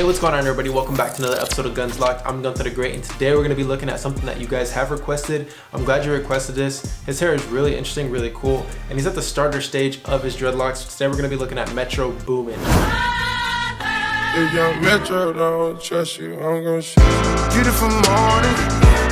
Hey, what's going on everybody? Welcome back to another episode of Guns Locked. I'm Gunther the Great, and today we're going to be looking at something that you guys have requested. I'm glad you requested this. His hair is really interesting, really cool, and he's at the starter stage of his dreadlocks. Today we're going to be looking at Metro Boomin. If young Metro don't trust you, I'm gonna shoot you. Beautiful morning,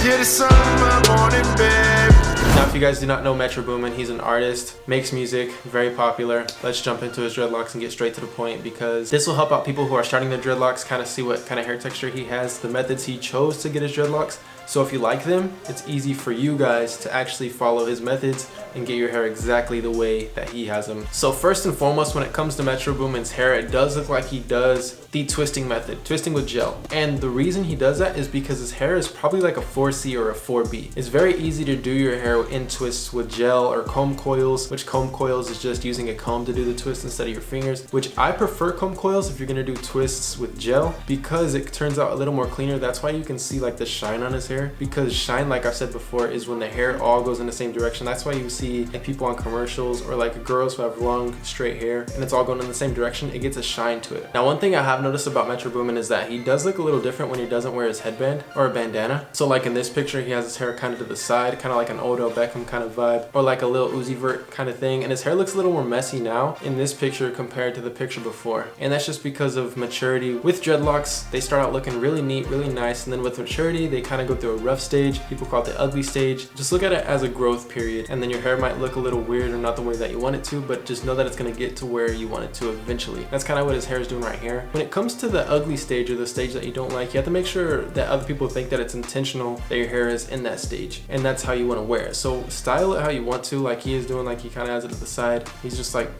yeah, the sun in my morning, babe. Now, if you guys do not know Metro Boomin, he's an artist, makes music, very popular. Let's jump into his dreadlocks and get straight to the point, because this will help out people who are starting their dreadlocks kind of see what kind of hair texture he has, the methods he chose to get his dreadlocks. So if you like them, it's easy for you guys to actually follow his methods and get your hair exactly the way that he has them. So first and foremost, when it comes to Metro Boomin's hair, it does look like he does the twisting method, twisting with gel. And the reason he does that is because his hair is probably like a 4C or a 4B. It's very easy to do your hair in twists with gel or comb coils, which comb coils is just using a comb to do the twist instead of your fingers, which I prefer comb coils if you're gonna do twists with gel because it turns out a little more cleaner. That's why you can see like the shine on his hair, because shine, like I said before, is when the hair all goes in the same direction. That's why you see like people on commercials or like girls who have long straight hair and it's all going in the same direction, it gets a shine to it. Now, one thing I have noticed about Metro Boomin is that he does look a little different when he doesn't wear his headband or a bandana. So like in this picture, he has his hair kind of to the side, kind of like an Odell Beckham kind of vibe, or like a little Uzi Vert kind of thing, and his hair looks a little more messy now in this picture compared to the picture before. And that's just because of maturity. With dreadlocks, they start out looking really neat, really nice, and then with maturity, they kind of go through a rough stage. People call it the ugly stage. Just look at it as a growth period, and then your hair might look a little weird or not the way that you want it to, but just know that it's going to get to where you want it to eventually. That's kind of what his hair is doing right here. When it comes to the ugly stage, or the stage that you don't like, you have to make sure that other people think that it's intentional that your hair is in that stage, and that's how you want to wear it. So style it how you want to, like he is doing, like he kind of has it at the side. He's just like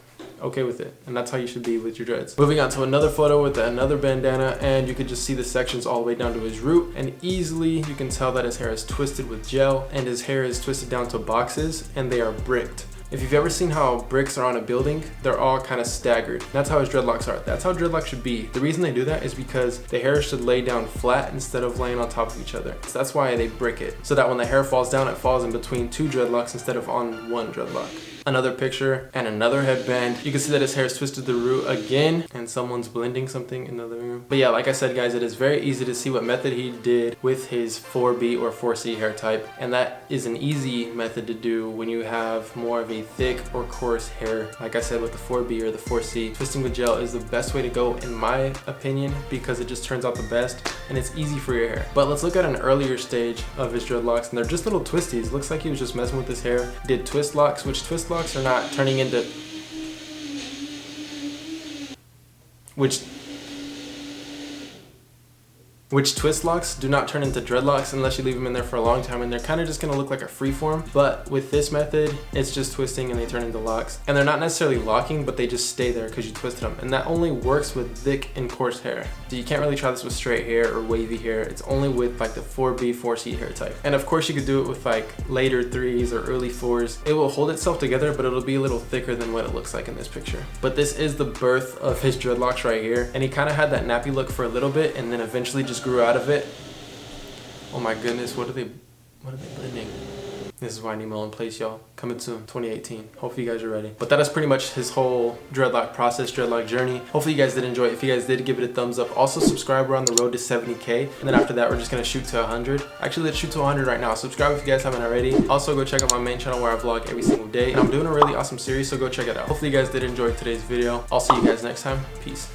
okay with it, and that's how you should be with your dreads. Moving on to another photo with another bandana, and you could just see the sections all the way down to his root, and easily you can tell that his hair is twisted with gel, and his hair is twisted down to boxes, and they are bricked. If you've ever seen how bricks are on a building, they're all kind of staggered. That's how his dreadlocks are. That's how dreadlocks should be. The reason they do that is because the hair should lay down flat instead of laying on top of each other. So that's why they brick it, so that when the hair falls down, it falls in between two dreadlocks instead of on one dreadlock. Another picture and another headband. You can see that his hair is twisted to the root again, and someone's blending something in the living room. But yeah, like I said guys, it is very easy to see what method he did with his 4B or 4C hair type, and that is an easy method to do when you have more of a thick or coarse hair. Like I said, with the 4B or the 4C, twisting with gel is the best way to go in my opinion, because it just turns out the best and it's easy for your hair. But let's look at an earlier stage of his dreadlocks, and they're just little twisties. Looks like he was just messing with his hair. He did twist locks, which twist locks are not turning into which twist locks do not turn into dreadlocks unless you leave them in there for a long time, and they're kind of just going to look like a freeform. But with this method, it's just twisting and they turn into locks, and they're not necessarily locking, but they just stay there because you twisted them, and that only works with thick and coarse hair. So you can't really try this with straight hair or wavy hair. It's only with like the 4B 4C hair type. And of course you could do it with like later 3s or early 4s. It will hold itself together, but it'll be a little thicker than what it looks like in this picture. But this is the birth of his dreadlocks right here, and he kind of had that nappy look for a little bit, and then eventually just grew out of it. Oh my goodness, what are they blending? This is why I need my own place, y'all. Coming soon, 2018. Hopefully you guys are ready. But that is pretty much his whole dreadlock process, dreadlock journey. Hopefully you guys did enjoy it. If you guys did, give it a thumbs up. Also subscribe, we're on the road to 70K. And then after that, we're just gonna shoot to 100. Actually, let's shoot to 100 right now. Subscribe if you guys haven't already. Also go check out my main channel where I vlog every single day. And I'm doing a really awesome series, so go check it out. Hopefully you guys did enjoy today's video. I'll see you guys next time. Peace.